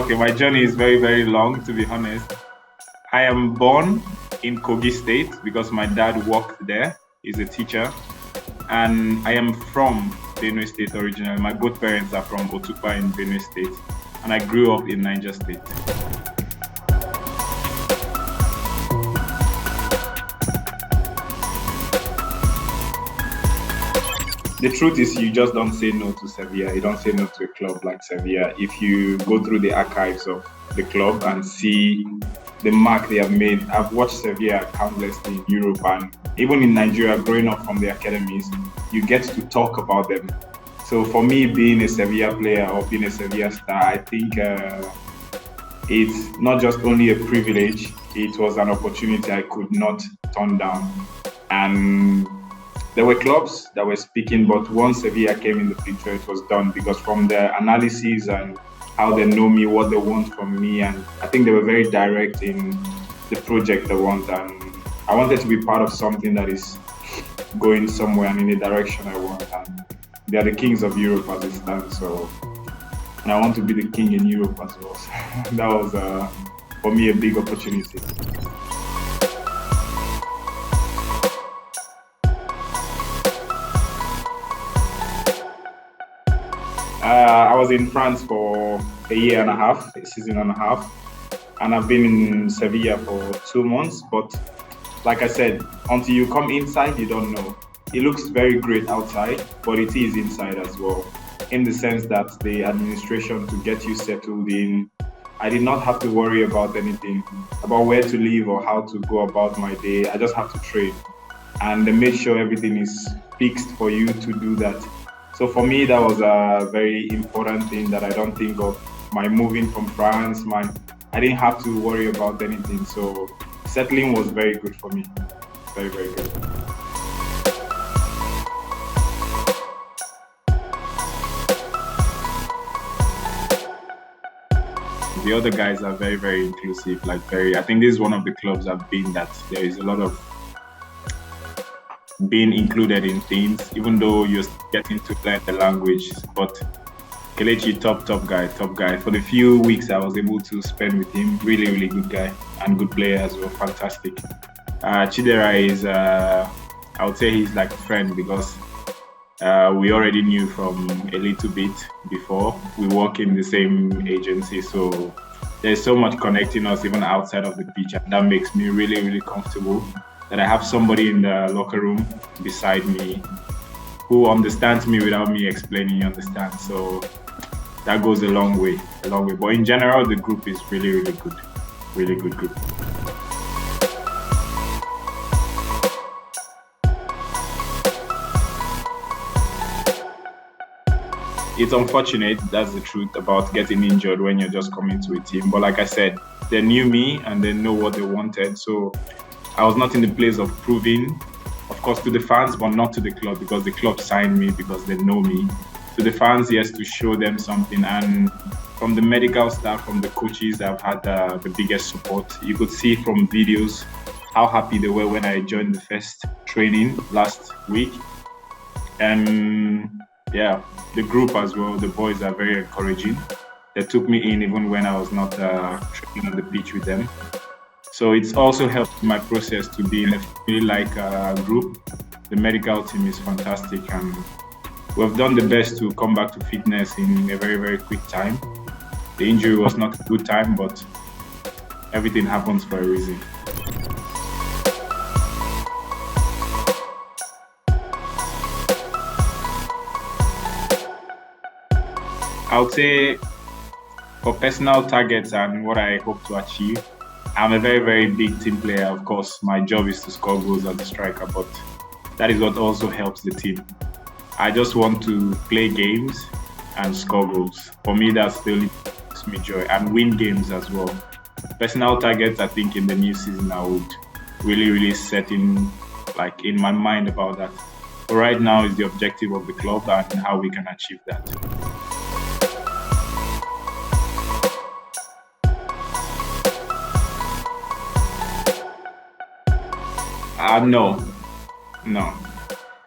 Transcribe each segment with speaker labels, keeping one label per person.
Speaker 1: Okay, my journey is very, very long, to be honest. I am born in Kogi State because my dad worked there. He's a teacher. And I am from Benue State originally. My both parents are from Otukpa in Benue State. And I grew up in Niger State. The truth is, you just don't say no to Sevilla. You don't say no to a club like Sevilla. If you go through the archives of the club and see the mark they have made, I've watched Sevilla countlessly in Europe and even in Nigeria, growing up from the academies, you get to talk about them. So for me, being a Sevilla player or being a Sevilla star, I think it's not just only a privilege, it was an opportunity I could not turn down. And there were clubs that were speaking, but once Sevilla came in the picture, it was done because from the analysis and how they know me, what they want from me, and I think they were very direct in the project they want. And I wanted to be part of something that is going somewhere and in the direction I want. And they are the kings of Europe as it stands, so and I want to be the king in Europe as well. So that was, for me, a big opportunity. I was in France for a year and a half, a season and a half, and I've been in Sevilla for 2 months. But like I said, until you come inside, you don't know. It looks very great outside, but it is inside as well, in the sense that the administration to get you settled in, I did not have to worry about anything, about where to live or how to go about my day. I just have to train. And they made sure everything is fixed for you to do that. So for me, that was a very important thing that I don't think of. My moving from France, I didn't have to worry about anything. So settling was very good for me. Very, very good. The other guys are very, very inclusive. I think this is one of the clubs I've been that there is a lot of being included in things, even though you're getting to learn the language. But Kelechi, top guy. For the few weeks I was able to spend with him, really, really good guy and good player as well, fantastic. Chidera is, I would say he's like a friend because we already knew from a little bit before. We work in the same agency, so there's so much connecting us even outside of the pitch, and that makes me really, really comfortable that I have somebody in the locker room beside me who understands me without me explaining, you understand? So that goes a long way. But in general, the group is really, really good. Really good group. It's unfortunate, that's the truth, about getting injured when you're just coming to a team. But like I said, they knew me and they know what they wanted. So I was not in the place of proving, of course, to the fans, but not to the club because the club signed me because they know me. To the fans, yes, to show them something. And from the medical staff, from the coaches, I've had the biggest support. You could see from videos how happy they were when I joined the first training last week. And yeah, the group as well, the boys are very encouraging. They took me in even when I was not training on the pitch with them. So it's also helped my process to be in a family-like group. The medical team is fantastic and we've done the best to come back to fitness in a very, very quick time. The injury was not a good time, but everything happens for a reason. I would say for personal targets and what I hope to achieve, I'm a very, very big team player. Of course, my job is to score goals as a striker, but that is what also helps the team. I just want to play games and score goals. For me, that's the only thing that gives me joy, and win games as well. Personal targets, I think in the new season, I would really, really set in my mind about that. But right now is the objective of the club and how we can achieve that. No.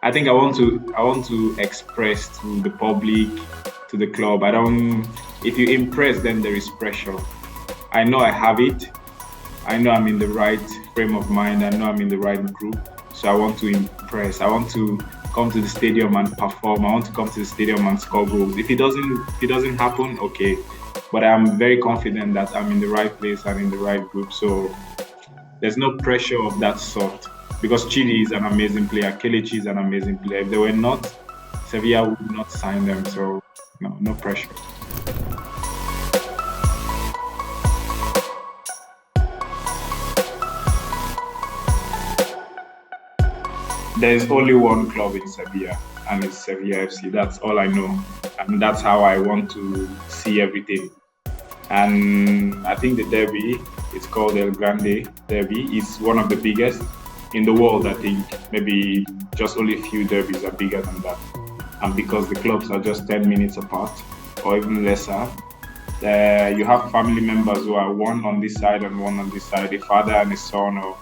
Speaker 1: I think I want to express to the public, to the club. If you impress, then there is pressure. I know I have it. I know I'm in the right frame of mind. I know I'm in the right group. So I want to impress. I want to come to the stadium and perform. I want to come to the stadium and score goals. If it doesn't happen, okay. But I'm very confident that I'm in the right place and in the right group. So there's no pressure of that sort. Because Chile is an amazing player. Kelechi is an amazing player. If they were not, Sevilla would not sign them. So no pressure. There's only one club in Sevilla, and it's Sevilla FC. That's all I know, and that's how I want to see everything. And I think the derby, it's called El Grande Derby, is one of the biggest in the world. I think maybe just only a few derbies are bigger than that. And because the clubs are just 10 minutes apart or even lesser, you have family members who are one on this side and one on this side, a father and a son, or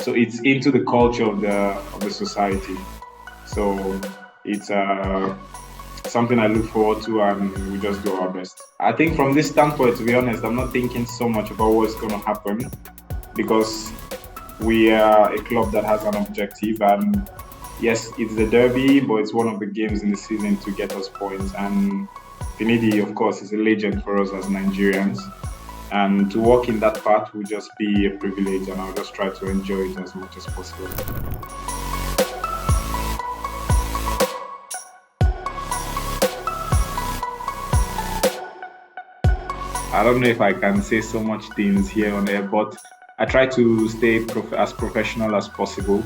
Speaker 1: so it's into the culture of the society. So it's something I look forward to, and we just do our best. I think from this standpoint, to be honest, I'm not thinking so much about what's going to happen, because we are a club that has an objective, and yes, it's the derby, but it's one of the games in the season to get us points. And Finidi, of course, is a legend for us as Nigerians. And to walk in that path will just be a privilege, and I'll just try to enjoy it as much as possible. I don't know if I can say so much things here on air, but I try to stay as professional as possible.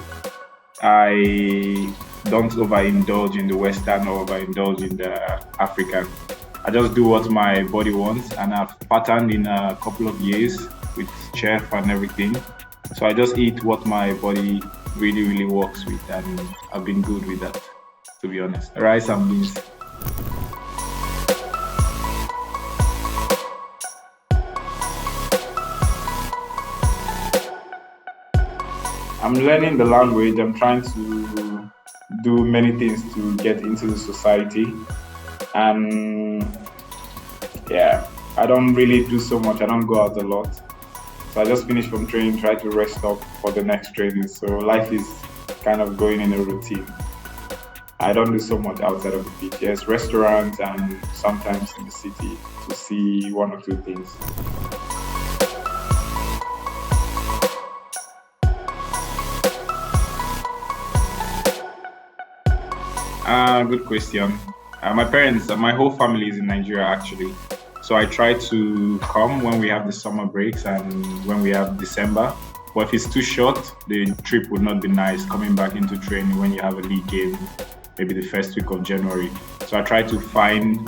Speaker 1: I don't overindulge in the Western or overindulge in the African. I just do what my body wants, and I've patterned in a couple of years with chef and everything. So I just eat what my body really, really works with, and I've been good with that, to be honest. Rice and beans. I'm learning the language. I'm trying to do many things to get into the society. And yeah, I don't really do so much. I don't go out a lot. So I just finished from training, try to rest up for the next training. So life is kind of going in a routine. I don't do so much outside of the beach. Yes, restaurants and sometimes in the city to see one or two things. Good question. My parents, my whole family is in Nigeria actually. So I try to come when we have the summer breaks and when we have December. But if it's too short, the trip would not be nice coming back into training when you have a league game, maybe the first week of January. So I try to find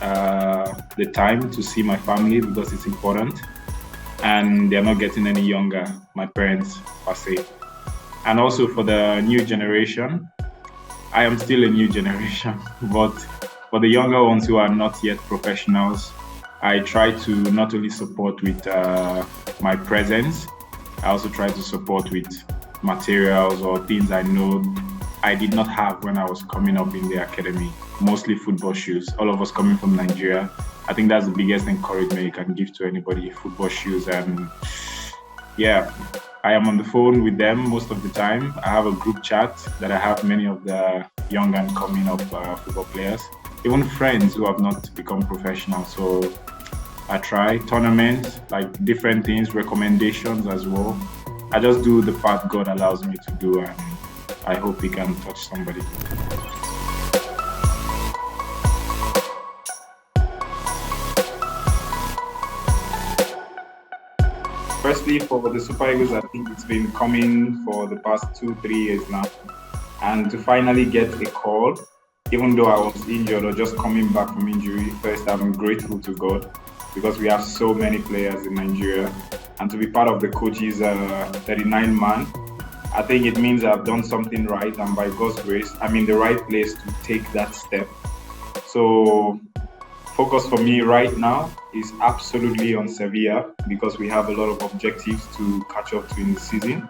Speaker 1: the time to see my family because it's important. And they're not getting any younger, my parents per se. And also for the new generation, I am still a new generation, but for the younger ones who are not yet professionals, I try to not only support with my presence, I also try to support with materials or things I know I did not have when I was coming up in the academy, mostly football shoes. All of us coming from Nigeria, I think that's the biggest encouragement you can give to anybody, football shoes. And yeah, I am on the phone with them most of the time. I have a group chat that I have many of the young and coming up football players, even friends who have not become professional. So I try tournaments, like different things, recommendations as well. I just do the part God allows me to do, and I hope we can touch somebody. Firstly, for the Super Eagles, I think it's been coming for the past 2-3 years now. And to finally get a call, even though I was injured or just coming back from injury, first, I'm grateful to God because we have so many players in Nigeria. And to be part of the coaches 39-man, I think it means I've done something right. And by God's grace, I'm in the right place to take that step. So focus for me right now is absolutely on Sevilla because we have a lot of objectives to catch up to in the season.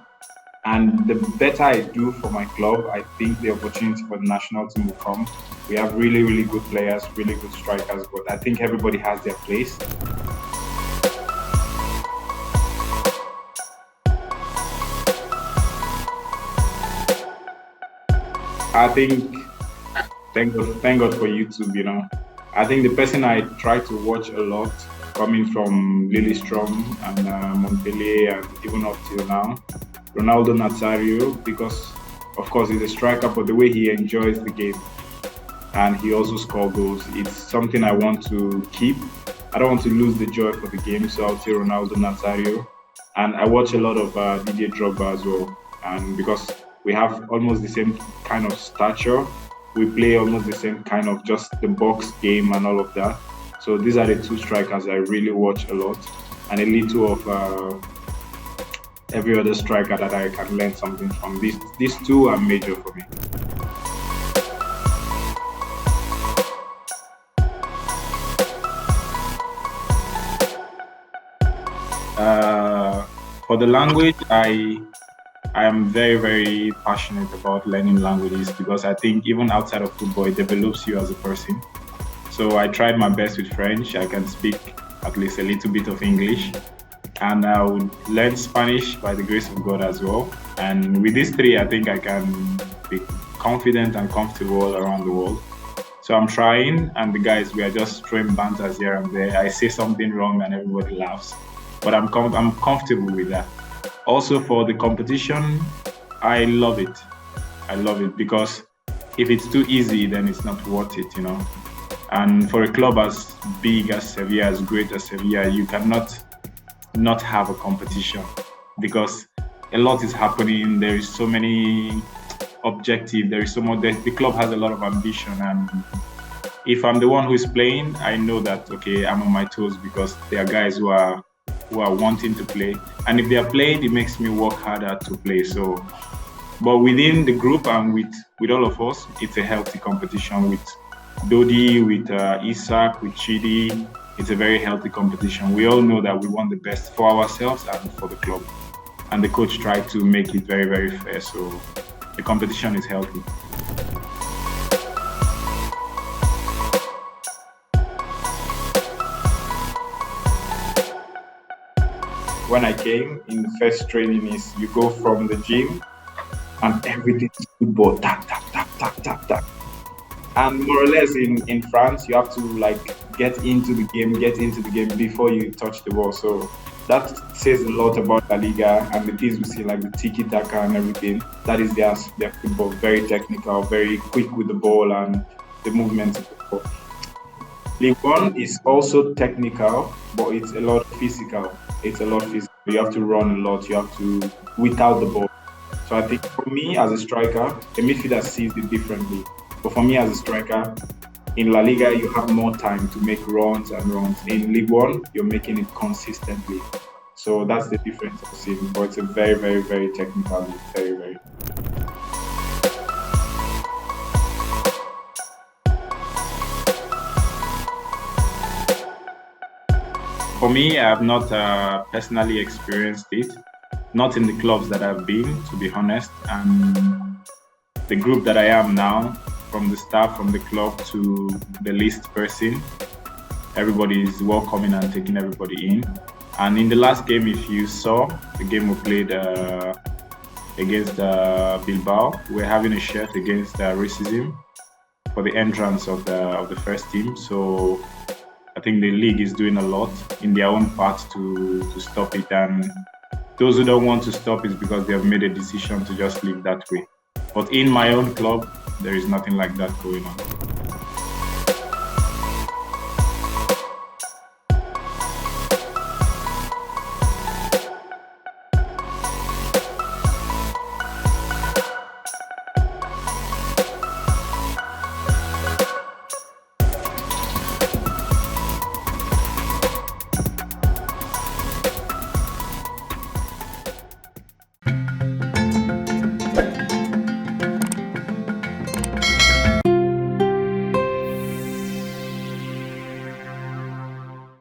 Speaker 1: And the better I do for my club, I think the opportunity for the national team will come. We have really, really good players, really good strikers, but I think everybody has their place. I think, thank God for YouTube, you know. I think the person I try to watch a lot, coming from Lillestrøm and Montpellier and even up till now, Ronaldo Nazario, because of course he's a striker, but the way he enjoys the game and he also scores goals, it's something I want to keep. I don't want to lose the joy for the game, so I'll say Ronaldo Nazario. And I watch a lot of Didier Drogba as well, and because we have almost the same kind of stature, we play almost the same kind of just the box game and all of that. So these are the two strikers I really watch a lot, and a little of every other striker that I can learn something from. These two are major for me. For the language, I am very, very passionate about learning languages because I think even outside of football, it develops you as a person. So I tried my best with French. I can speak at least a little bit of English. And I would learn Spanish by the grace of God as well. And with these three, I think I can be confident and comfortable around the world. So I'm trying, and the guys, we are just throwing banters here and there. I say something wrong and everybody laughs. But I'm comfortable with that. Also for the competition, I love it. I love it because if it's too easy, then it's not worth it, you know. And for a club as big as Sevilla, as great as Sevilla, you cannot not have a competition because a lot is happening. There is so many objectives. There is so much. The club has a lot of ambition, and if I'm the one who is playing, I know that okay, I'm on my toes because there are guys who are wanting to play, and if they are playing, it makes me work harder to play. So, but within the group and with all of us, it's a healthy competition with Dodi, with Isak, with Chidi. It's a very healthy competition. We all know that we want the best for ourselves and for the club, and the coach tried to make it very, very fair. So the competition is healthy. When I came in the first training is you go from the gym and everything is football, tap, tap, tap, tap, tap, tap. And more or less in France, you have to like get into the game before you touch the ball. So that says a lot about La Liga and the things we see like the tiki-taka and everything. That is their football, very technical, very quick with the ball and the movement of the ball. League One is also technical, but it's a lot physical. It's a lot physical. You have to run a lot. You have to without the ball. So I think for me as a striker, a midfielder sees it differently. But for me as a striker, in La Liga you have more time to make runs and runs. In League One, you're making it consistently. So that's the difference I've seen. But it's a very, very, very technical league. Very, very. For me, I have not personally experienced it, not in the clubs that I've been, to be honest. And the group that I am now, from the staff, from the club to the least person, everybody is welcoming and taking everybody in. And in the last game, if you saw the game we played against Bilbao, we're having a shirt against racism for the entrance of the first team. So I think the league is doing a lot in their own part to stop it. And those who don't want to stop it because they have made a decision to just live that way. But in my own club, there is nothing like that going on.